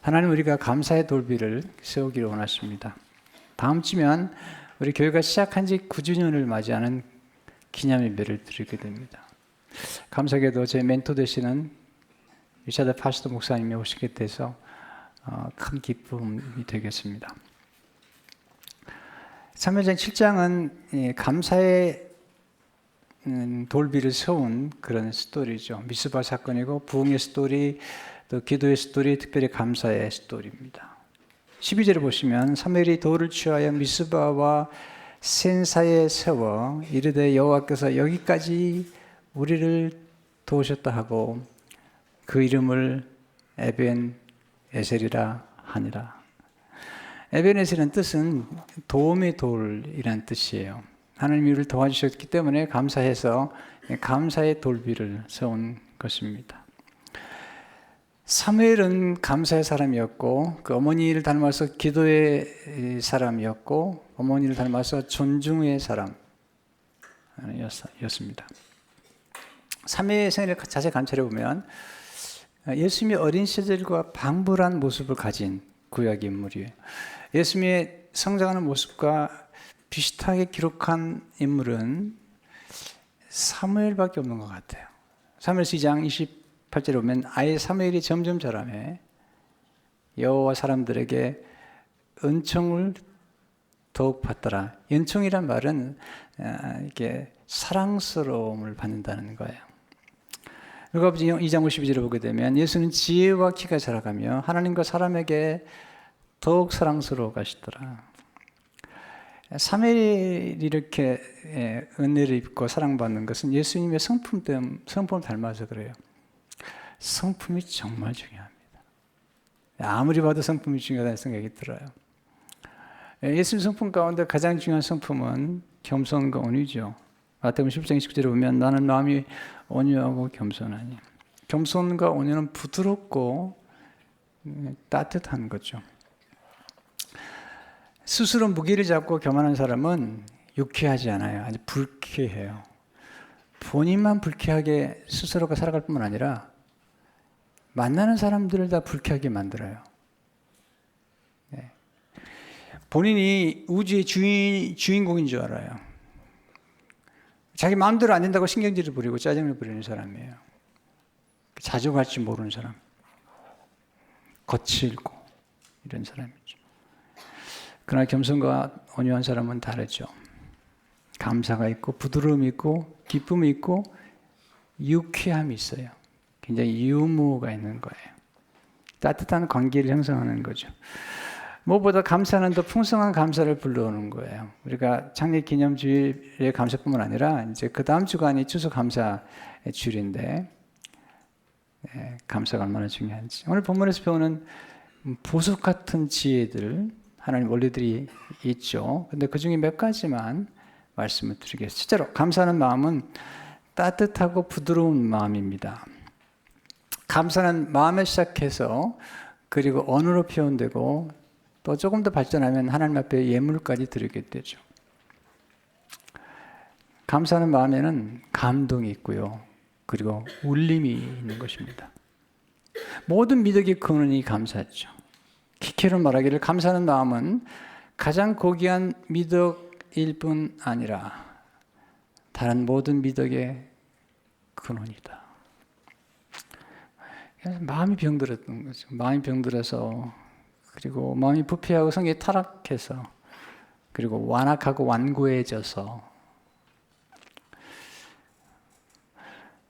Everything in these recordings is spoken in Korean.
하나님 우리가 감사의 돌비를 세우기를 원하십니다. 다음 주면 우리 교회가 시작한 지 9주년을 맞이하는 기념 예배를 드리게 됩니다. 감사하게도 제 멘토 되시는 리차드 파스터 목사님이 오시게 돼서 큰 기쁨이 되겠습니다. 사무엘상 7장은 감사의 돌비를 세운 그런 스토리죠. 미스바 사건이고 부흥의 스토리, 또 기도의 스토리, 특별히 감사의 스토리입니다. 12절을 보시면 사무엘이 돌을 취하여 미스바와 센 사이에 세워 이르되 여호와께서 여기까지 우리를 도우셨다 하고 그 이름을 에벤 에셀이라 하니라. 에벤 에셀은 뜻은 도움의 돌이라는 뜻이에요. 하나님이 우리를 도와주셨기 때문에 감사해서 감사의 돌비를 세운 것입니다. 사무엘은 감사의 사람이었고 그 어머니를 닮아서 기도의 사람이었고 어머니를 닮아서 존중의 사람이었습니다. 사무엘의 생애를 자세히 관찰해 보면 예수님의 어린 시절과 방불한 모습을 가진 구약 인물이에요. 예수님의 성장하는 모습과 비슷하게 기록한 인물은 사무엘밖에 없는 것 같아요. 사무엘서 2장 28절에 보면 아예 사무엘이 점점 자라매 여호와 사람들에게 은총을 더욱 받더라. 은총이란 말은 이렇게 사랑스러움을 받는다는 거예요. 누가 2장 52절을 보게 되면 예수는 지혜와 키가 자라가며 하나님과 사람에게 더욱 사랑스러워 가시더라. 사무엘이 이렇게 은혜를 입고 사랑받는 것은 예수님의 성품을 닮아서 그래요. 성품이 정말 중요합니다. 아무리 봐도 성품이 중요하다는 생각이 들어요. 예수님 성품 가운데 가장 중요한 성품은 겸손과 온유죠. 마태복음 10장 29절에 보면 나는 마음이 온유하고 겸손하니. 겸손과 온유는 부드럽고 따뜻한 거죠. 스스로 무게를 잡고 교만한 사람은 유쾌하지 않아요. 아주 불쾌해요. 본인만 불쾌하게 스스로가 살아갈 뿐만 아니라 만나는 사람들을 다 불쾌하게 만들어요. 네. 본인이 우주의 주인공인 줄 알아요. 자기 마음대로 안 된다고 신경질을 부리고 짜증을 부리는 사람이에요. 자족할 줄 모르는 사람. 거칠고 이런 사람이죠. 그러나 겸손과 온유한 사람은 다르죠. 감사가 있고 부드러움이 있고 기쁨이 있고 유쾌함이 있어요. 굉장히 유머가 있는 거예요. 따뜻한 관계를 형성하는 거죠. 무엇보다 감사는 더 풍성한 감사를 불러오는 거예요. 우리가 창립 기념주일의 감사뿐만 아니라 이제 그 다음 주간이 추수 감사 주일인데 감사가 얼마나 중요한지. 오늘 본문에서 배우는 보석 같은 지혜들, 하나님 원리들이 있죠. 근데 그 중에 몇 가지만 말씀을 드리겠습니다. 실제로 감사하는 마음은 따뜻하고 부드러운 마음입니다. 감사는 마음에 시작해서 그리고 언어로 표현되고 또 조금 더 발전하면 하나님 앞에 예물까지 드리게 되죠. 감사하는 마음에는 감동이 있고요. 그리고 울림이 있는 것입니다. 모든 미덕의 근원이 감사죠. 키케로 말하기를 감사하는 마음은 가장 고귀한 미덕일 뿐 아니라 다른 모든 미덕의 근원이다. 마음이 병들었던 거죠. 마음이 병들어서 그리고 마음이 부패하고 성격이 타락해서 그리고 완악하고 완고해져서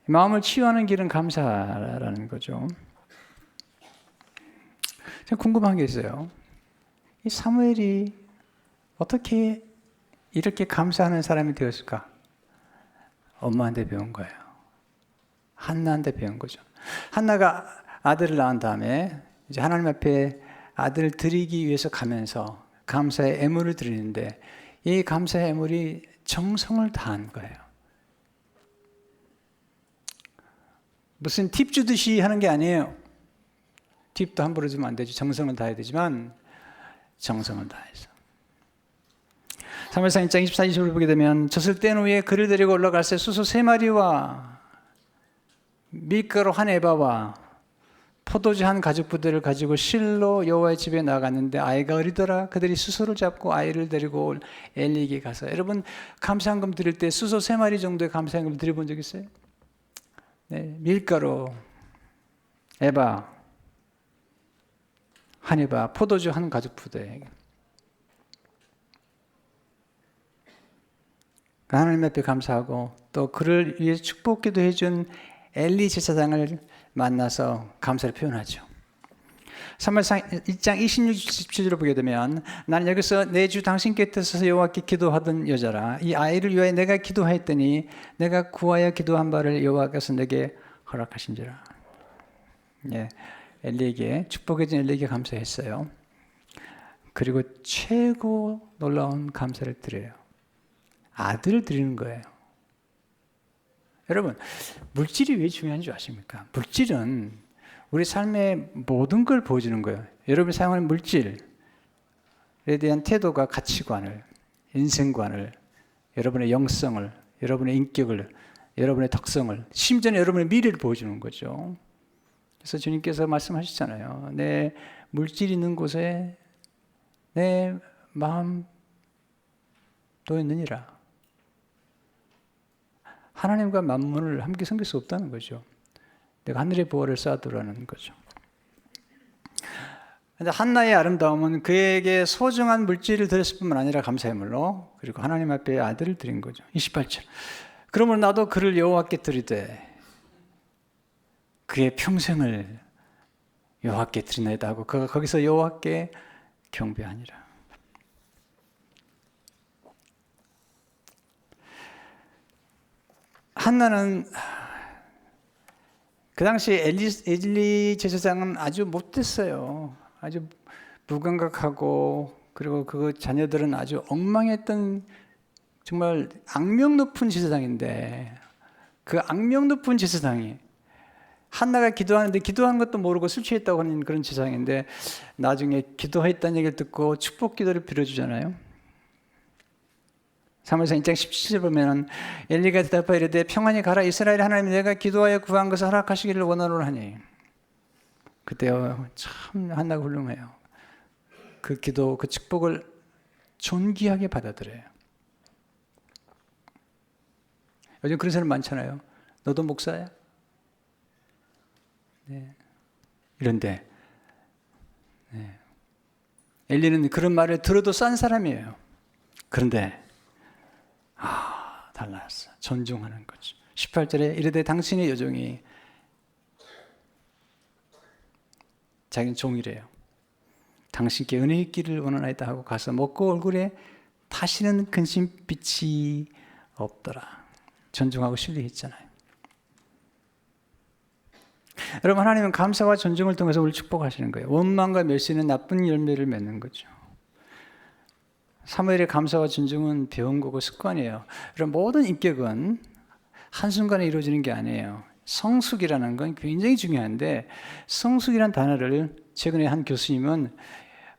마음을 치유하는 길은 감사라는 거죠. 제가 궁금한 게 있어요. 이 사무엘이 어떻게 이렇게 감사하는 사람이 되었을까? 엄마한테 배운 거예요. 한나한테 배운 거죠. 한나가 아들을 낳은 다음에 이제 하나님 앞에 아들을 드리기 위해서 가면서 감사의 애물을 드리는데 이 감사의 애물이 정성을 다한 거예요. 무슨 팁 주듯이 하는 게 아니에요. 팁도 함부로 주면 안 되죠. 정성을 다해야 되지만 정성을 다해서. 사무엘상 1장 24, 25를 보게 되면 젖을 뗀 후에 그를 데리고 올라갈새 수소 3마리와 밀가루 1 에바와 포도주 한 가죽 부대를 가지고 실로 여호와의 집에 나갔는데 아이가 어리더라. 그들이 수소를 잡고 아이를 데리고 엘리에게 가서, 여러분 감사한금 드릴 때 수소 3마리 정도의 감사한금 드려본 적 있어요? 네, 밀가루, 에바, 한 에바, 포도주 한 가죽 부대. 하나님 앞에 감사하고 또 그를 위해 축복기도 해준 엘리 제사장을 만나서 감사를 표현하죠. 사무엘상 1장 26, 27절을 보게 되면 나는 여기서 내 주 당신 곁에 서서 여호와께 기도하던 여자라. 이 아이를 위하여 내가 기도하였더니 내가 구하여 기도한 바를 여호와께서 내게 허락하신지라. 예, 엘리에게 축복해 준 엘리에게 감사했어요. 그리고 최고 놀라운 감사를 드려요. 아들을 드리는 거예요. 여러분, 물질이 왜 중요한 줄 아십니까? 물질은 우리 삶의 모든 걸 보여주는 거예요. 여러분이 사용하는 물질에 대한 태도가 가치관을, 인생관을, 여러분의 영성을, 여러분의 인격을, 여러분의 덕성을, 심지어는 여러분의 미래를 보여주는 거죠. 그래서 주님께서 말씀하셨잖아요. 내 물질 있는 곳에 내 마음도 있느니라. 하나님과 만물을 함께 섬길 수 없다는 거죠. 내가 하늘의 보화를 쌓아두라는 거죠. 근데 한나의 아름다움은 그에게 소중한 물질을 드렸을 뿐만 아니라 감사의물로, 그리고 하나님 앞에 아들을 드린 거죠. 28절. 그러므로 나도 그를 여호와께 드리되 그의 평생을 여호와께 드리나이다 하고 그가 거기서 여호와께 경배하니라. 한나는 그 당시 엘리 제사장은 아주 못됐어요. 아주 무감각하고, 그리고 그 자녀들은 아주 엉망했던 정말 악명 높은 제사장인데, 그 악명 높은 제사장이 한나가 기도하는데 기도한 것도 모르고 술 취했다고 하는 그런 제사장인데 나중에 기도했다는 얘기를 듣고 축복 기도를 빌어주잖아요. 사무엘상 1장 17절 보면 엘리가 대답하여 이르되 평안히 가라. 이스라엘 하나님 내가 기도하여 구한 것을 허락하시기를 원하노라 하니, 그때요 참 한나가 훌륭해요. 그 기도, 그 축복을 존귀하게 받아들여요. 요즘 그런 사람 많잖아요. 너도 목사야? 네. 이런데 네. 엘리는 그런 말을 들어도 싼 사람이에요. 그런데 달랐어. 존중하는 거죠. 18절에 이르되 당신의 여종이, 자기는 종이래요. 당신께 은혜 있기를 원하나이다 하고 가서 먹고 얼굴에 다시는 근심빛이 없더라. 존중하고 신뢰했잖아요. 여러분, 하나님은 감사와 존중을 통해서 우리를 축복하시는 거예요. 원망과 멸시는 나쁜 열매를 맺는 거죠. 사무엘의 감사와 존중은 배운 거고 습관이에요. 여러분, 모든 인격은 한순간에 이루어지는 게 아니에요. 성숙이라는 건 굉장히 중요한데, 성숙이라는 단어를 최근에 한 교수님은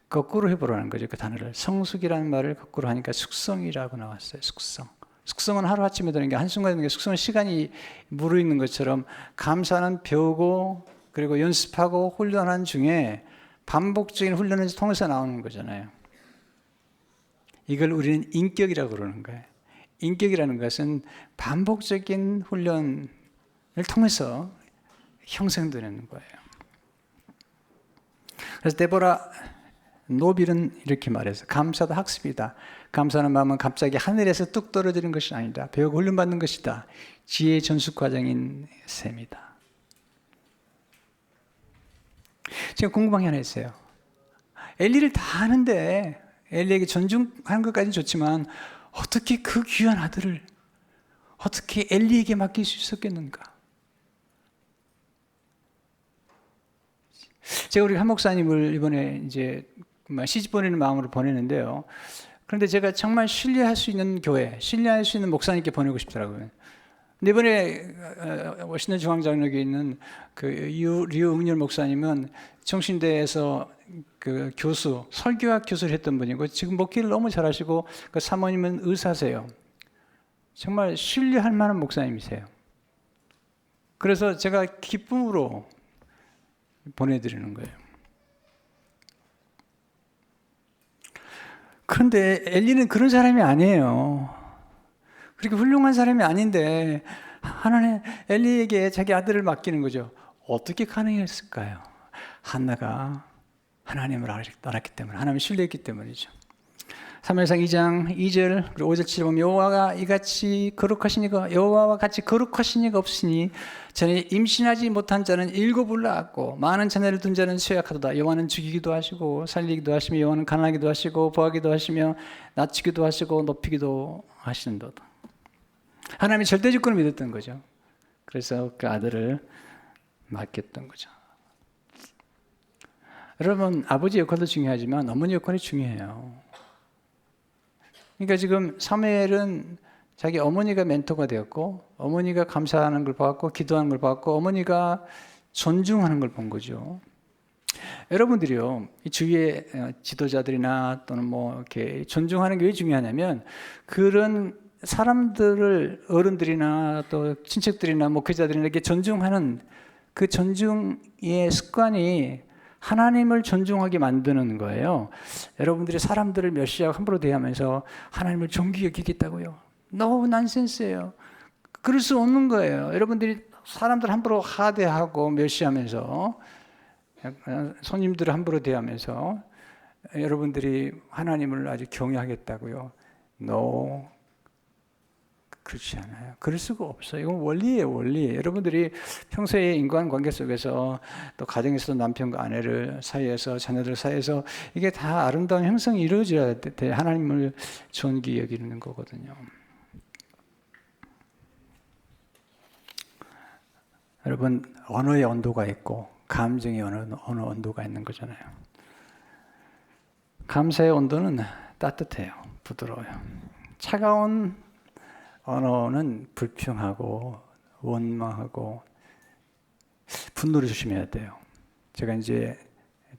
거꾸로 해보라는 거죠. 그 단어를. 성숙이라는 말을 거꾸로 하니까 숙성이라고 나왔어요. 숙성. 숙성은 하루아침에 되는 게, 한순간에 되는 게, 숙성은 시간이 무르익는 것처럼 감사는 배우고 그리고 연습하고 훈련한 중에 반복적인 훈련을 통해서 나오는 거잖아요. 이걸 우리는 인격이라고 그러는 거예요. 인격이라는 것은 반복적인 훈련을 통해서 형성되는 거예요. 그래서 데보라 노빌은 이렇게 말해서, 감사도 학습이다. 감사하는 마음은 갑자기 하늘에서 뚝 떨어지는 것이 아니다. 배우고 훈련받는 것이다. 지혜의 전수 과정인 셈이다. 제가 궁금한 게 하나 있어요. 엘리를 다 아는데, 엘리에게 존중하는 것까지는 좋지만 어떻게 그 귀한 아들을 어떻게 엘리에게 맡길 수 있었겠는가? 제가 우리 한 목사님을 이번에 이제 시집 보내는 마음으로 보내는데요. 그런데 제가 정말 신뢰할 수 있는 교회, 신뢰할 수 있는 목사님께 보내고 싶더라고요. 근데 이번에 워싱턴 중앙장로교에 있는 그 류응렬 목사님은 정신대에서 그 교수, 설교학 교수를 했던 분이고 지금 목회를 너무 잘하시고, 그 사모님은 의사세요. 정말 신뢰할 만한 목사님이세요. 그래서 제가 기쁨으로 보내드리는 거예요. 그런데 엘리는 그런 사람이 아니에요. 그렇게 훌륭한 사람이 아닌데 하나님 엘리에게 자기 아들을 맡기는 거죠. 어떻게 가능했을까요? 한나가 하나님을 알았기 때문에, 하나님을 신뢰했기 때문이죠. 사무엘상 2장 2절 그리고 5절 7절 보면 여호와가 이같이 거룩하신 이가 여호와와 같이 거룩하신 이가 없으니 전에 임신하지 못한 자는 7을 낳았고 많은 자녀를 둔 자는 쇠약하도다. 여호와는 죽이기도 하시고 살리기도 하시며 여호와는 가난하기도 하시고 부하기도 하시며 낮추기도 하시고 높이기도 하시는도다. 하나님이 절대 주권을 믿었던 거죠. 그래서 그 아들을 맡겼던 거죠. 여러분, 아버지 역할도 중요하지만 어머니 역할이 중요해요. 그러니까 지금 사무엘은 자기 어머니가 멘토가 되었고 어머니가 감사하는 걸 봤고 기도하는 걸 봤고 어머니가 존중하는 걸 본 거죠. 여러분들이요, 이 주위의 지도자들이나 또는 뭐 이렇게 존중하는 게 왜 중요하냐면 그런 사람들을 어른들이나 또 친척들이나 목회자들이나 이렇게 존중하는 그 존중의 습관이 하나님을 존중하게 만드는 거예요. 여러분들이 사람들을 멸시하고 함부로 대하면서 하나님을 존귀히 여기겠다고요? 너무 난센스예요. 그럴 수 없는 거예요. 여러분들이 사람들 함부로 하대하고 멸시하면서 손님들을 함부로 대하면서 여러분들이 하나님을 아주 경외하겠다고요? No. 그렇지 않아요. 그럴 수가 없어요. 이건 원리예요, 원리. 여러분들이 평소에 인간관계 속에서 또 가정에서도 남편과 아내를 사이에서 자녀들 사이에서 이게 다 아름다운 형성이 이루어져야 돼. 하나님을 존귀히 여기는 거거든요. 여러분, 언어의 온도가 있고 감정의 어느 온도가 있는 거잖아요. 감사의 온도는 따뜻해요. 부드러워요. 차가운 언어는 불평하고 원망하고 분노를 조심해야 돼요. 제가 이제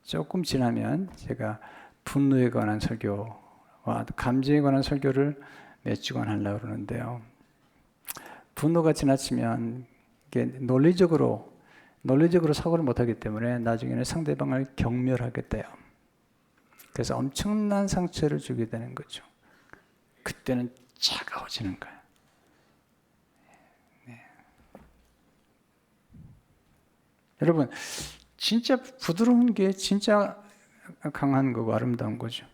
조금 지나면 제가 분노에 관한 설교와 감정에 관한 설교를 몇 주간 하려고 그러는데요. 분노가 지나치면 이게 논리적으로 사고를 못하기 때문에 나중에는 상대방을 경멸하게 돼요. 그래서 엄청난 상처를 주게 되는 거죠. 그때는 차가워지는 거예요. 여러분, 진짜 부드러운 게 진짜 강한 거고 아름다운 거죠.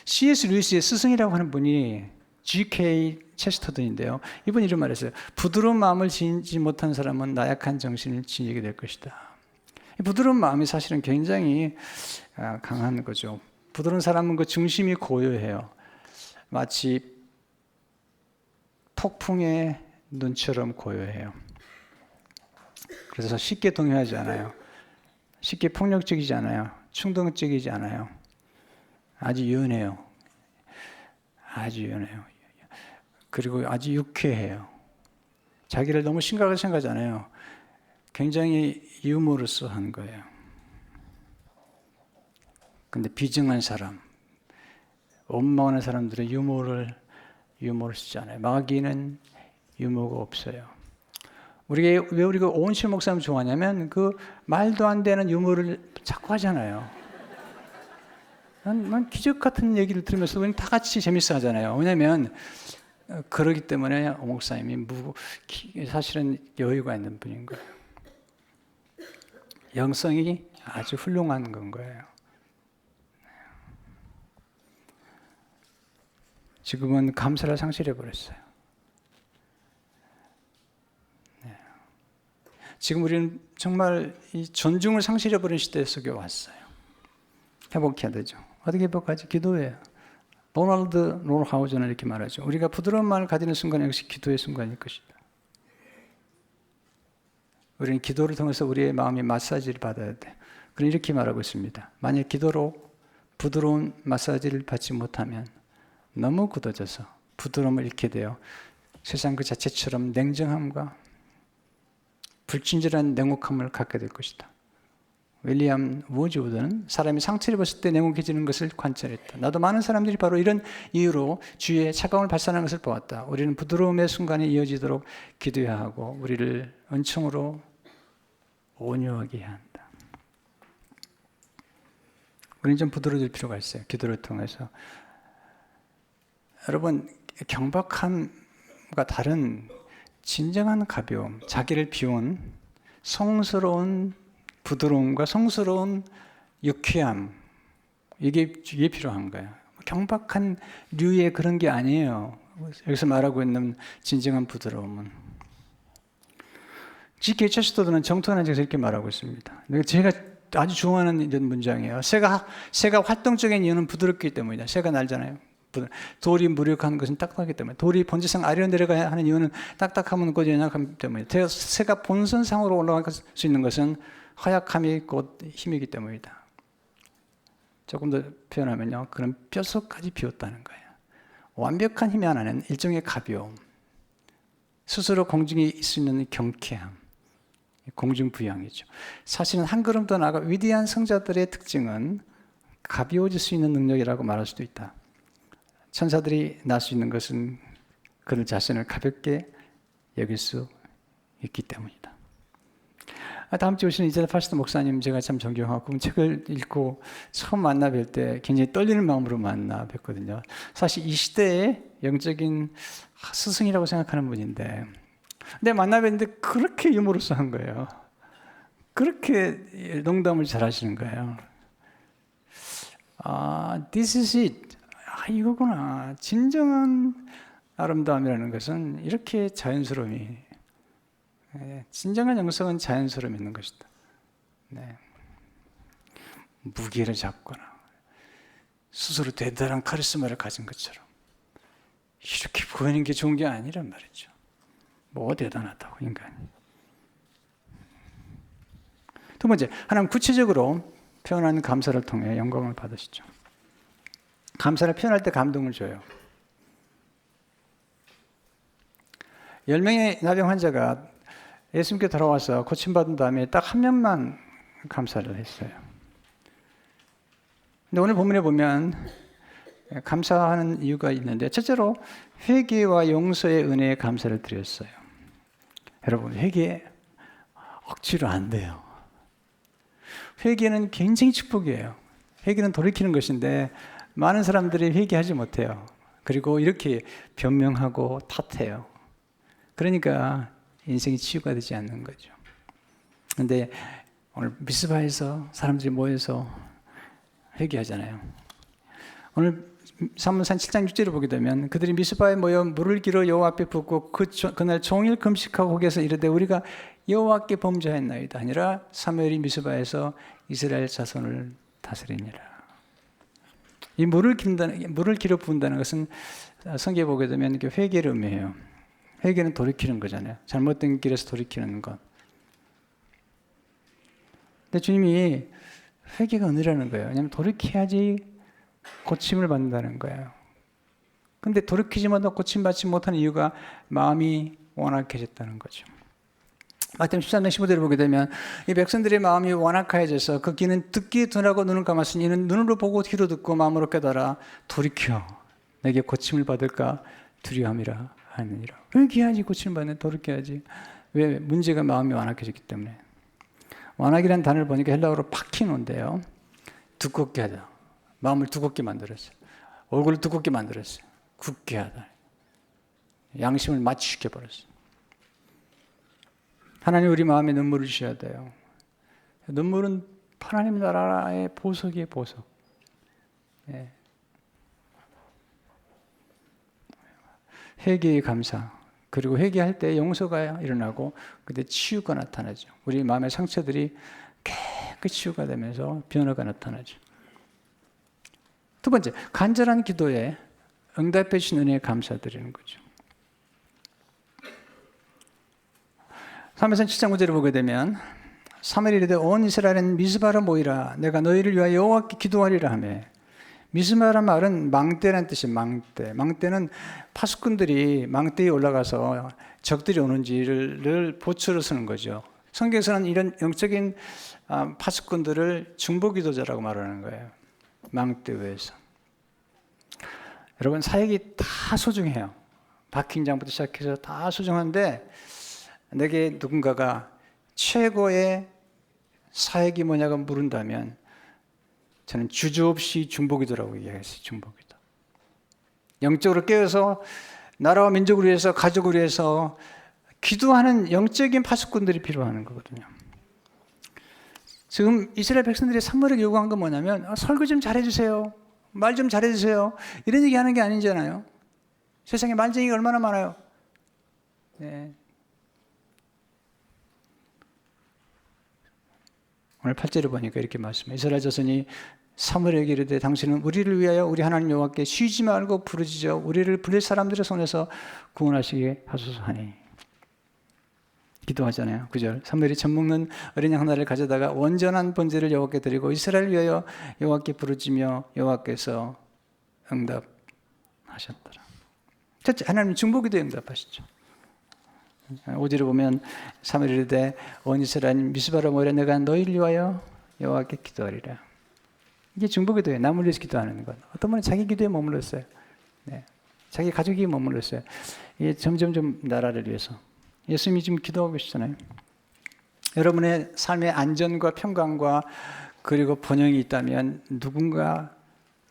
C.S. 루이스의 스승이라고 하는 분이 G.K. 체스터던인데요. 이분이 이런 말을 했어요. 부드러운 마음을 지니지 못한 사람은 나약한 정신을 지니게 될 것이다. 이 부드러운 마음이 사실은 굉장히 강한 거죠. 부드러운 사람은 그 중심이 고요해요. 마치 폭풍의 눈처럼 고요해요. 그래서 쉽게 동요하지 않아요. 쉽게 폭력적이지 않아요. 충동적이지 않아요. 아주 유연해요. 아주 유연해요. 그리고 아주 유쾌해요. 자기를 너무 심각하게 생각하지 않아요. 굉장히 유머러스한 거예요. 근데 비정한 사람, 원망하는 사람들은 유머를 쓰지 않아요. 마귀는 유머가 없어요. 왜 우리가 오은실 목사님 좋아하냐면 그 말도 안 되는 유머를 자꾸 하잖아요. 난 기적 같은 얘기를 들으면서 우리 다 같이 재밌어 하잖아요. 왜냐하면 그러기 때문에 오 목사님이 사실은 여유가 있는 분인 거예요. 영성이 아주 훌륭한 건 거예요. 지금은 감사를 상실해버렸어요. 지금 우리는 정말 이 존중을 상실해버린 시대 속에 왔어요. 회복해야 되죠. 어떻게 회복하지? 기도해요. 도널드 롤하우저는 이렇게 말하죠. 우리가 부드러운 마음을 가지는 순간 역시 기도의 순간일 것이다. 우리는 기도를 통해서 우리의 마음이 마사지를 받아야 돼. 그럼 이렇게 말하고 있습니다. 만약 기도로 부드러운 마사지를 받지 못하면 너무 굳어져서 부드러움을 잃게 되어 세상 그 자체처럼 냉정함과 불친절한 냉혹함을 갖게 될 것이다. 윌리엄 워즈우드는 사람이 상처를 입었을 때 냉혹해지는 것을 관찰했다. 나도 많은 사람들이 바로 이런 이유로 주위에 차가움을 발산하는 것을 보았다. 우리는 부드러움의 순간이 이어지도록 기도해야 하고 우리를 은총으로 온유하게 해야 한다. 우리는 좀 부드러워질 필요가 있어요. 기도를 통해서. 여러분, 경박함과 다른 진정한 가벼움, 자기를 비운 성스러운 부드러움과 성스러운 유쾌함, 이게 필요한 거예요. 경박한 류의 그런 게 아니에요. 여기서 말하고 있는 진정한 부드러움은. G.K. 체스터드는 정통한 책에서 이렇게 말하고 있습니다. 제가 아주 좋아하는 이런 문장이에요. 새가 활동적인 이유는 부드럽기 때문이다. 새가 날잖아요. 돌이 무력한 것은 딱딱하기 때문에, 돌이 본질상 아래로 내려가야 하는 이유는 딱딱하면 곧 연약하기 때문에, 새가 본선상으로 올라갈 수 있는 것은 허약함이 곧 힘이기 때문이다. 조금 더 표현하면요, 그런 뼛속까지 비웠다는 거예요. 완벽한 힘이 하나는 일종의 가벼움, 스스로 공중에 있을 수 있는 경쾌함, 공중부양이죠. 사실은 한 걸음 더 나아가 위대한 성자들의 특징은 가벼워질 수 있는 능력이라고 말할 수도 있다. 천사들이 날 수 있는 것은 그들 자신을 가볍게 여길 수 있기 때문이다. 다음 주에 오시는 이재라 파스터 목사님 제가 참 존경하고 책을 읽고 처음 만나 뵐 때 굉장히 떨리는 마음으로 만나 뵀거든요. 사실 이 시대의 영적인 스승이라고 생각하는 분인데, 근데 만나 뵀는데 그렇게 유머러스한 거예요. 그렇게 농담을 잘 하시는 거예요. This is it. 이거구나. 진정한 아름다움이라는 것은 이렇게 자연스러움이, 진정한 영성은 자연스러움이 있는 것이다. 네. 무게를 잡거나 스스로 대단한 카리스마를 가진 것처럼 이렇게 보이는 게 좋은 게 아니란 말이죠. 뭐가 대단하다고, 인간이. 두 번째, 하나님 구체적으로 표현하는 감사를 통해 영광을 받으시죠. 감사를 표현할 때 감동을 줘요. 10명의 나병 환자가 예수님께 돌아와서 고침받은 다음에 딱 한 명만 감사를 했어요. 근데 오늘 본문에 보면 감사하는 이유가 있는데, 첫째로 회개와 용서의 은혜에 감사를 드렸어요. 여러분, 회개 억지로 안 돼요. 회개는 굉장히 축복이에요. 회개는 돌이키는 것인데 많은 사람들이 회개하지 못해요. 그리고 이렇게 변명하고 탓해요. 그러니까 인생이 치유가 되지 않는 거죠. 그런데 오늘 미스바에서 사람들이 모여서 회개하잖아요. 오늘 사무엘상 7장 6절을 보게 되면 그들이 미스바에 모여 물을 길어 여호와 앞에 붓고 그날 종일 금식하고 거기에서 이르되 우리가 여호와께 범죄하였나이다 아니라 사무엘이 미스바에서 이스라엘 자손을 다스리니라. 이 물을 길어 부은다는 것은 성경에 보게 되면 이렇게 회개를 의미해요. 회개는 돌이키는 거잖아요. 잘못된 길에서 돌이키는 것. 근데 주님이 회개가 은혜라는 거예요. 왜냐하면 돌이켜야지 고침을 받는다는 거예요. 근데 돌이키지마도 고침받지 못하는 이유가 마음이 완악해졌다는 거죠. 마태복음 13장 15절을 보게 되면 이 백성들의 마음이 완악해져서 그 귀는 듣기에 둔하고 눈을 감았으니 이는 눈으로 보고 귀로 듣고 마음으로 깨달아 돌이켜 내게 고침을 받을까 두려움이라 하느니라. 회개해야지 고침을 받는, 돌이켜야지. 왜? 문제가 마음이 완악해졌기 때문에. 완악이라는 단어를 보니까 헬라어로 파키노인데요. 두껍게 하다. 마음을 두껍게 만들었어요. 얼굴을 두껍게 만들었어요. 굳게 하다. 양심을 마취시켜버렸어요. 하나님 우리 마음에 눈물을 주셔야 돼요. 눈물은 하나님 나라의 보석이에요, 보석. 네. 회개의 감사, 그리고 회개할 때 용서가 일어나고 그때 치유가 나타나죠. 우리 마음의 상처들이 깨끗이 치유가 되면서 변화가 나타나죠. 두 번째, 간절한 기도에 응답해 주신 은혜에 감사드리는 거죠. 사무엘상 7장 5절을 보게 되면 사무엘이 이르되 온 이스라엘은 미스바로 모이라 내가 너희를 위하여 여호와께 기도하리라 하며, 미스바란 말은 망대라는 뜻이에요. 망대. 망대는 파수꾼들이 망대에 올라가서 적들이 오는지를 보초로 쓰는 거죠. 성경에서는 이런 영적인 파수꾼들을 중보기도자라고 말하는 거예요. 망대 위에서. 여러분, 사역이 다 소중해요. 박힘장부터 시작해서 다 소중한데 내게 누군가가 최고의 사역이 뭐냐고 물은다면 저는 주저없이 중보기도라고 얘기했어요. 중보기도. 영적으로 깨어서 나라와 민족을 위해서, 가족을 위해서 기도하는 영적인 파수꾼들이 필요한 거거든요. 지금 이스라엘 백성들이 사무엘에게 요구한 건 뭐냐면 설교 좀 잘해주세요. 말 좀 잘해주세요. 이런 얘기 하는 게 아니잖아요. 세상에 말쟁이가 얼마나 많아요. 네. 오늘 8절을 보니까 이렇게 말씀해요. 이스라엘 자손이 사무엘에게 이르되 당신은 우리를 위하여 우리 하나님 여호와께 쉬지 말고 부르짖어 우리를 블레셋 사람들의 손에서 구원하시게 하소서 하니. 기도하잖아요. 9절. 사무엘이 젖 먹는 어린 양 하나를 가져다가 온전한 번제를 여호와께 드리고 이스라엘을 위하여 여호와께 부르짖으며 여호와께서 응답하셨더라. 첫째, 하나님 중보기도에 응답하시죠. 5절에 보면 사무엘이 이르되 온 이스라엘 미스바로 모여 내가 너희를 위하여 여호와께 기도하리라. 이게 중보기도예요. 남을 위해서 기도하는 것. 어떤 분은 자기 기도에 머물렀어요. 네. 자기 가족이 머물렀어요. 이게 점점 나라를 위해서. 예수님이 지금 기도하고 계시잖아요. 여러분의 삶의 안전과 평강과 그리고 번영이 있다면 누군가가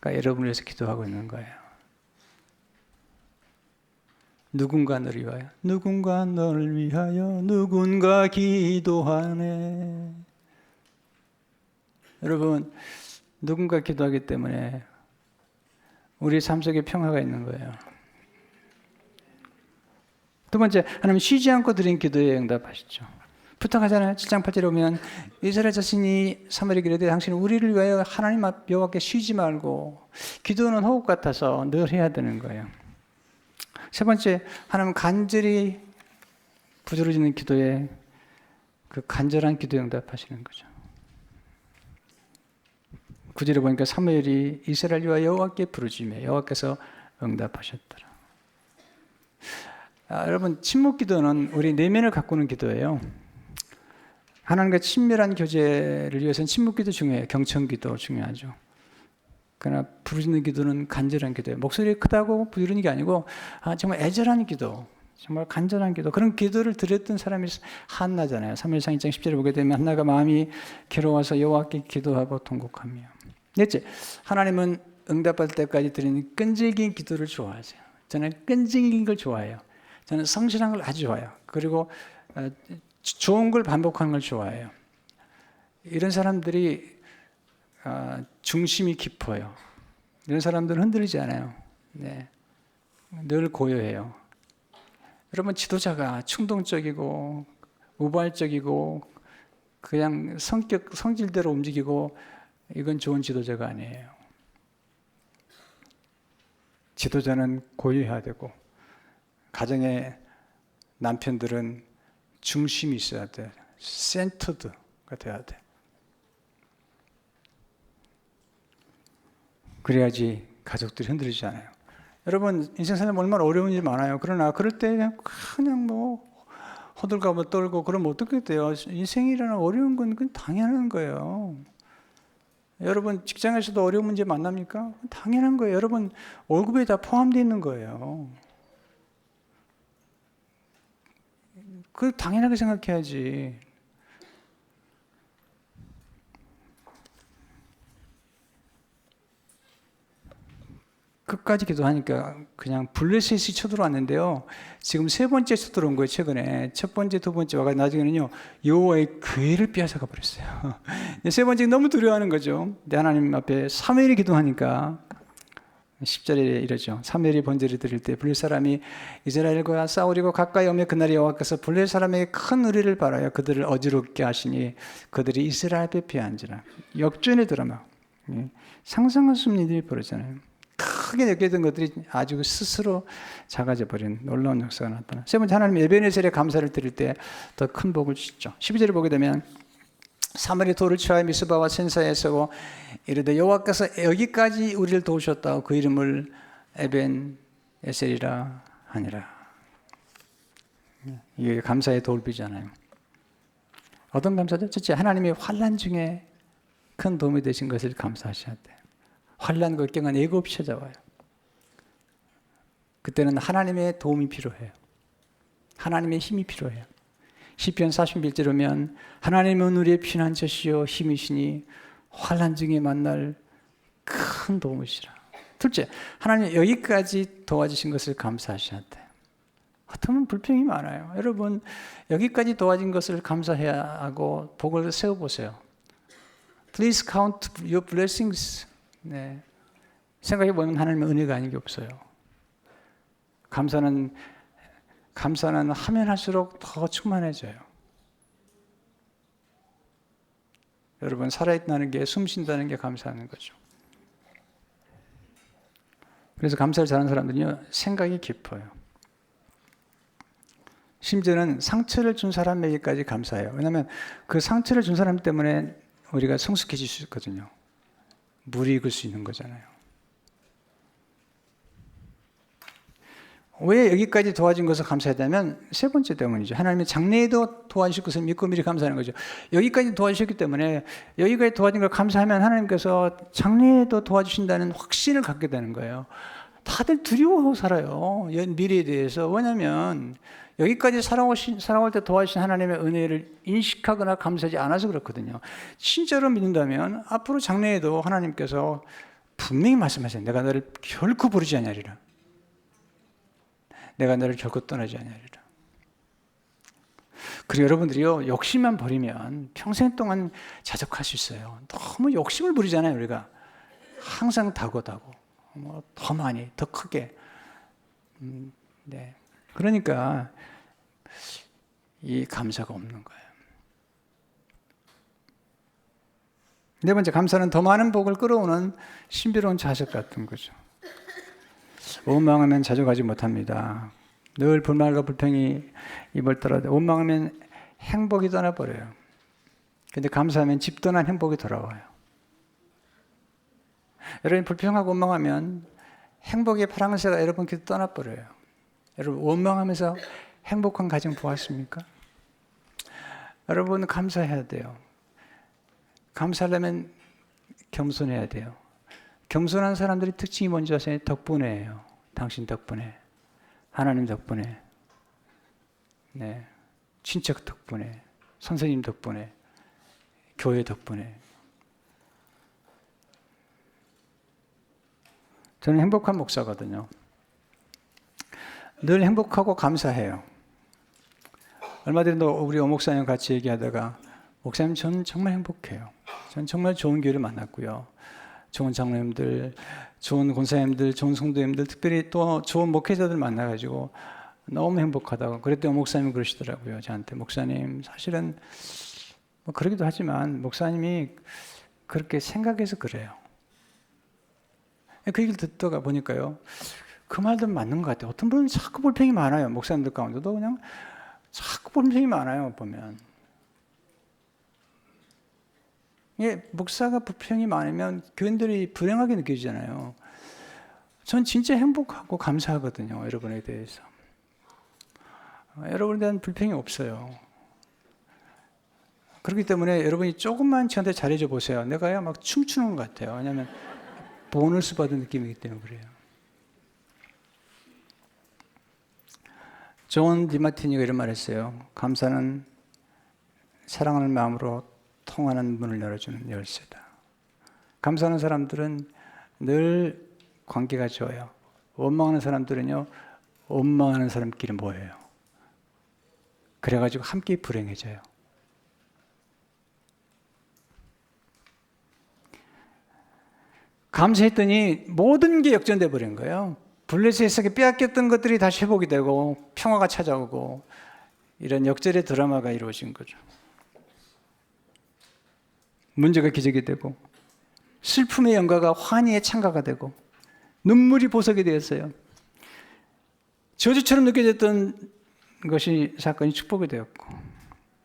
여러분을 위해서 기도하고 있는 거예요. 누군가 너를 위하여, 누군가 너를 위하여 누군가 기도하네. 여러분, 누군가 기도하기 때문에 우리 삶 속에 평화가 있는 거예요. 두 번째, 하나님 쉬지 않고 드린 기도에 응답하시죠. 부탁하잖아요. 7장 8절에 보면 이스라엘 자신이 사무엘에게 이르되 당신은 우리를 위하여 하나님 앞 여호와께 쉬지 말고. 기도는 호흡 같아서 늘 해야 되는 거예요. 세 번째, 하나님 간절히 부르짖는 기도에 그 간절한 기도에 응답하시는 거죠. 9절에 보니까 사무엘이 이스라엘 위하여 여호와께 부르짖으며 여호와께서 응답하셨더라. 여러분, 침묵 기도는 우리 내면을 가꾸는 기도예요. 하나님과 친밀한 교제를 위해서는 침묵 기도 중요해요. 경청 기도 중요하죠. 그러나 부르짖는 기도는 간절한 기도예요. 목소리가 크다고 부르는 게 아니고 정말 애절한 기도, 정말 간절한 기도. 그런 기도를 드렸던 사람이 한나잖아요. 사무엘상 2장 10절을 보게 되면 한나가 마음이 괴로워서 여호와께 기도하고 통곡하며. 넷째, 하나님은 응답받을 때까지 드리는 끈질긴 기도를 좋아하세요. 저는 끈질긴 걸 좋아해요. 저는 성실한 걸 아주 좋아해요. 그리고 좋은 걸 반복하는 걸 좋아해요. 이런 사람들이 중심이 깊어요. 이런 사람들은 흔들리지 않아요. 네. 늘 고요해요. 여러분, 지도자가 충동적이고 우발적이고 그냥 성질대로 움직이고 이건 좋은 지도자가 아니에요. 지도자는 고요해야 되고 가정의 남편들은 중심이 있어야 돼. 센터드가 돼야 돼. 그래야지 가족들이 흔들리지 않아요. 여러분, 인생 살면 얼마나 어려운 일이 많아요. 그러나 그럴 때 그냥 호들갑을 떨고 그러면 어떻게 돼요? 인생이라는 어려운 건 그건 당연한 거예요. 여러분, 직장에서도 어려운 문제 만납니까? 당연한 거예요. 여러분, 월급에 다 포함되어 있는 거예요. 그걸 당연하게 생각해야지. 끝까지 기도하니까 그냥 블레셋이 쳐들어왔는데요. 지금 세 번째 쳐들어온 거예요. 최근에 첫 번째, 두 번째 와가 나중에는요 여호와의 괴를 빼앗아가 버렸어요. 세 번째 너무 두려워하는 거죠. 근데 하나님 앞에 사무엘이 기도하니까 10절에 이러죠. 사무엘이 번제를 드릴 때 블레셋 사람이 이스라엘과 싸우려고 가까이 오며 그날에 여호와께서 블레셋 사람에게 큰 의뢰를 바라여 그들을 어지럽게 하시니 그들이 이스라엘 앞에 피한지라. 역전의 드라마. 상상할 수 없는 일이 벌어지잖아요. 크게 느꼈던 것들이 아주 스스로 작아져 버린 놀라운 역사가 나타나. 세 번째, 하나님 에베네셀에 감사를 드릴 때 더 큰 복을 주시죠. 12절을 보게 되면 사무엘이 돌을 취하여 미스바와 센사에 서고 이르되 여호와께서 여기까지 우리를 도우셨다고 그 이름을 에벤에셀이라 하니라. 이게 감사의 돌비잖아요. 어떤 감사죠? 첫째, 하나님의 환난 중에 큰 도움이 되신 것을 감사하셔야 돼요. 환난 걱정은 예고 없이 찾아와요. 그때는 하나님의 도움이 필요해요. 하나님의 힘이 필요해요. 시편 41절에 보면 하나님은 우리의 피난처시요 힘이시니 환난 중에 만날 큰 도움이시라. 둘째, 하나님 여기까지 도와주신 것을 감사하셔야 돼요. 어쩌면 불평이 많아요. 여러분, 여기까지 도와진 것을 감사해야 하고 복을 세워보세요. Please count your blessings. 네. 생각해보면 하나님의 은혜가 아닌 게 없어요. 감사는 하면 할수록 더 충만해져요. 여러분, 살아있다는 게, 숨 쉰다는 게 감사하는 거죠. 그래서 감사를 잘하는 사람들은요, 생각이 깊어요. 심지어는 상처를 준 사람에게까지 감사해요. 왜냐하면 그 상처를 준 사람 때문에 우리가 성숙해질 수 있거든요. 물이 익을 수 있는 거잖아요. 왜 여기까지 도와준 것을 감사하다면 세 번째 때문이죠. 하나님의 장래에도 도와주실 것을 믿고 미리 감사하는 거죠. 여기까지 도와주셨기 때문에 여기까지 도와준 걸 감사하면 하나님께서 장래에도 도와주신다는 확신을 갖게 되는 거예요. 다들 두려워하고 살아요. 미래에 대해서. 왜냐하면 여기까지 살아올 때 도와주신 하나님의 은혜를 인식하거나 감사하지 않아서 그렇거든요. 진짜로 믿는다면 앞으로 장래에도 하나님께서 분명히 말씀하세요. 내가 너를 결코 부르지 아니하리라. 내가 너를 결코 떠나지 아니하리라. 그리고 여러분들이요, 욕심만 버리면 평생 동안 자족할 수 있어요. 너무 욕심을 부리잖아요, 우리가. 항상 다고 더 많이, 더 크게. 네. 그러니까 이 감사가 없는 거예요. 네 번째, 감사는 더 많은 복을 끌어오는 신비로운 자석 같은 거죠. 원망하면 자족하지 못합니다. 늘 불만과 불평이 입을 떨어도 원망하면 행복이 떠나버려요. 근데 감사하면 집 떠난 행복이 돌아와요. 여러분, 불평하고 원망하면 행복의 파랑새가 여러분 곁에 떠나버려요. 여러분, 원망하면서 행복한 가정 보았습니까? 여러분, 감사해야 돼요. 감사하려면 겸손해야 돼요. 겸손한 사람들의 특징이 뭔지 아세요? 덕분에예요. 당신 덕분에, 하나님 덕분에, 네, 친척 덕분에, 선생님 덕분에, 교회 덕분에. 저는 행복한 목사거든요. 늘 행복하고 감사해요. 얼마 전에 우리 오목사님 같이 얘기하다가 목사님, 저는 정말 행복해요. 저는 정말 좋은 교회를 만났고요. 좋은 장로님들, 좋은 권사님들, 좋은 성도님들, 특별히 또 좋은 목회자들 만나가지고 너무 행복하다고. 그랬더니 목사님이 그러시더라고요. 저한테, 목사님, 사실은 뭐 그러기도 하지만 목사님이 그렇게 생각해서 그래요. 그 얘기를 듣다가 보니까요, 그 말도 맞는 것 같아요. 어떤 분은 자꾸 불평이 많아요. 목사님들 가운데도 그냥 자꾸 불평이 많아요, 보면. 목사가 불평이 많으면 교인들이 불행하게 느껴지잖아요. 전 진짜 행복하고 감사하거든요, 여러분에 대해서. 여러분에 대한 불평이 없어요. 그렇기 때문에 여러분이 조금만 저한테 잘해줘 보세요. 내가요 막 춤추는 것 같아요. 왜냐하면 보너스 받은 느낌이기 때문에 그래요. 존 디마티니가 이런 말 했어요. 감사는 사랑하는 마음으로 통하는 문을 열어주는 열쇠다. 감사하는 사람들은 늘 관계가 좋아요. 원망하는 사람들은요, 원망하는 사람끼리 모여요. 그래가지고 함께 불행해져요. 감사했더니 모든 게 역전돼 버린 거예요. 블레셋에게 빼앗겼던 것들이 다시 회복이 되고 평화가 찾아오고 이런 역전의 드라마가 이루어진 거죠. 문제가 기적이 되고 슬픔의 연가가 환희의 창가가 되고 눈물이 보석이 되었어요. 저주처럼 느껴졌던 것이 사건이 축복이 되었고,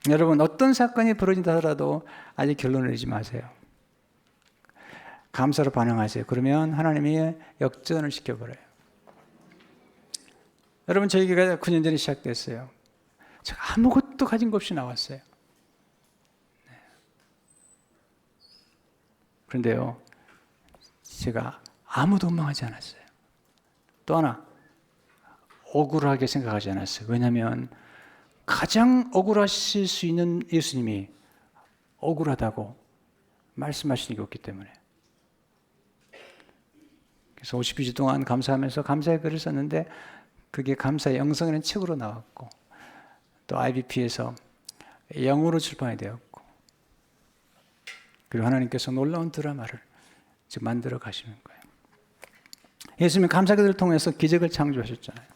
여러분, 어떤 사건이 벌어진다 하더라도 아직 결론을 내지 마세요. 감사로 반응하세요. 그러면 하나님이 역전을 시켜버려요. 여러분, 저희 교회가 9년 전에 시작됐어요. 제가 아무것도 가진 것 없이 나왔어요. 그런데요, 제가 아무도 원망하지 않았어요. 또 하나, 억울하게 생각하지 않았어요. 왜냐하면 가장 억울하실 수 있는 예수님이 억울하다고 말씀하시는 게 없기 때문에. 그래서 52주 동안 감사하면서 감사의 글을 썼는데 그게 감사의 영성이라는 책으로 나왔고 또 IBP에서 영어로 출판이 되었고 그리고 하나님께서 놀라운 드라마를 지금 만들어 가시는 거예요. 예수님이 감사기도를 통해서 기적을 창조하셨잖아요.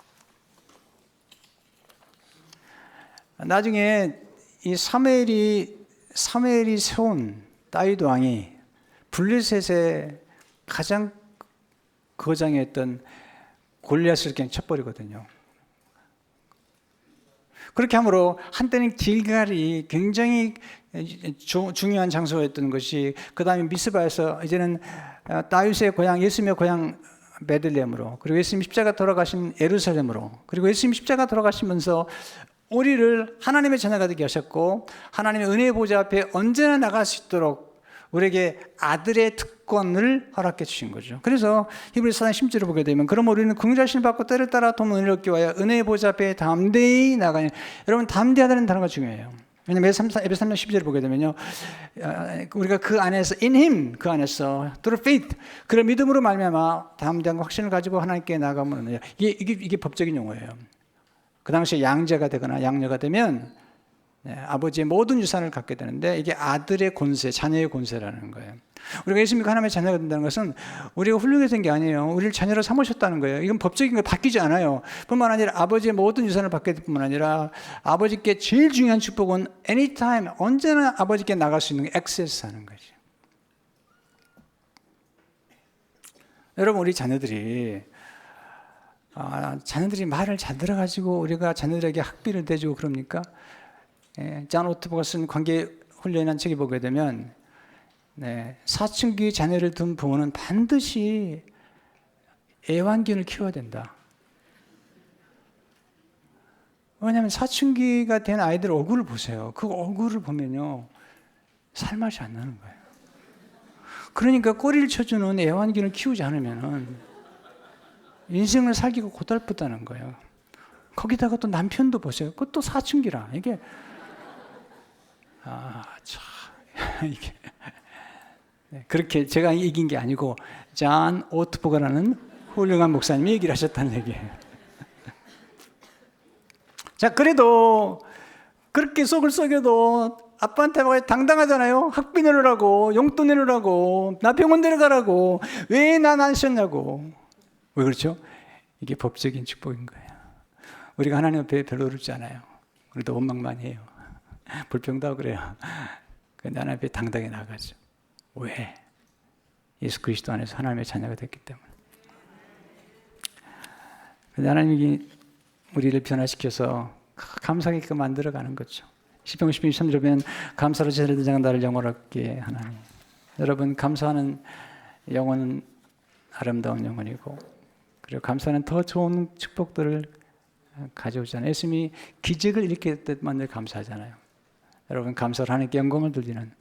나중에 이 사무엘이 세운 다윗 왕이 블레셋의 가장 거장이었던 골리앗을 그냥 쳐버리거든요. 그렇게 함으로 한때는 길갈이 굉장히 중요한 장소였던 것이 그 다음에 미스바에서 이제는 다윗의 고향 예수님의 고향 베들레헴으로 그리고 예수님 십자가 돌아가신 예루살렘으로 그리고 예수님 십자가 돌아가시면서 우리를 하나님의 자녀가 되게 하셨고 하나님의 은혜의 보좌 앞에 언제나 나갈 수 있도록 우리에게 아들의 특권을 허락해 주신 거죠. 그래서 히브리서 4장 10절을 보게 되면 그럼 우리는 긍휼하심을 받고 때를 따라 도움을 은혜를 얻기 위하여 은혜의 보좌 앞에 담대히 나가니 여러분 담대하다는 단어가 중요해요. 왜냐하면 에베소 3장 10절을 보게 되면요 우리가 그 안에서 in him 그 안에서 through faith 그런 믿음으로 말미암아 담대한 확신을 가지고 하나님께 나가면 이게 법적인 용어예요. 그 당시에 양자가 되거나 양녀가 되면 아버지의 모든 유산을 갖게 되는데 이게 아들의 권세, 자녀의 권세라는 거예요. 우리가 예수님과 하나님의 자녀가 된다는 것은 우리가 훌륭해서 된 게 아니에요. 우리를 자녀로 삼으셨다는 거예요. 이건 법적인 거 바뀌지 않아요. 뿐만 아니라 아버지의 모든 유산을 받게 될 뿐만 아니라 아버지께 제일 중요한 축복은 anytime, 언제나 아버지께 나갈 수 있는 액세스 하는 거죠. 여러분 우리 자녀들이 말을 잘 들어가지고 우리가 자녀들에게 학비를 대주고 그럽니까? 존 오트버가 쓴 관계 훈련이라는 책을 보게 되면 사춘기 자녀를 둔 부모는 반드시 애완견을 키워야 된다. 왜냐하면 사춘기가 된 아이들 얼굴을 보세요. 그 얼굴을 보면요 살맛이 안 나는 거예요. 그러니까 꼬리를 쳐주는 애완견을 키우지 않으면 인생을 살기가 고달프다는 거예요. 거기다가 또 남편도 보세요. 그것도 사춘기라. 이게 이게 그렇게 제가 이긴 게 아니고 존 오트버거라는 훌륭한 목사님이 얘기를 하셨다는 얘기예요. 자, 그래도 그렇게 속을 썩여도 아빠한테 막 당당하잖아요. 학비 내놓으라고, 용돈 내놓으라고, 나 병원 데려가라고, 왜 난 안 쉬었냐고. 왜 그렇죠? 이게 법적인 축복인 거예요. 우리가 하나님 앞에 별로 어렵지 않아요. 우리도 원망 많이 해요. 불평도 하고 그래요. 근데 하나님 앞에 당당히 나가죠. 왜? 예수 그리스도 안에서 하나님의 자녀가 됐기 때문에. 근데 하나님이 우리를 변화시켜서 감사하게끔 만들어가는 거죠. 시편 50편 23절에 보면 감사로 제자를 드장한 나를 영원하게 하나님. 여러분 감사하는 영혼은 아름다운 영혼이고 그리고 감사는 더 좋은 축복들을 가져오잖아요. 예수님이 기적을 일으킬 때만 늘 감사하잖아요. 여러분 감사를 하나님께 영광을 돌리는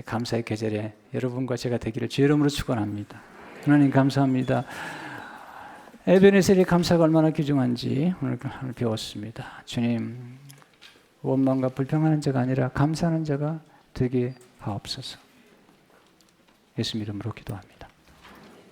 감사의 계절에 여러분과 제가 되기를 주의 이름으로 축원합니다. 하나님 감사합니다. 에베네셀의 감사가 얼마나 귀중한지 오늘 배웠습니다. 주님 원망과 불평하는 자가 아니라 감사하는 자가 되게 하옵소서. 예수 이름으로 기도합니다.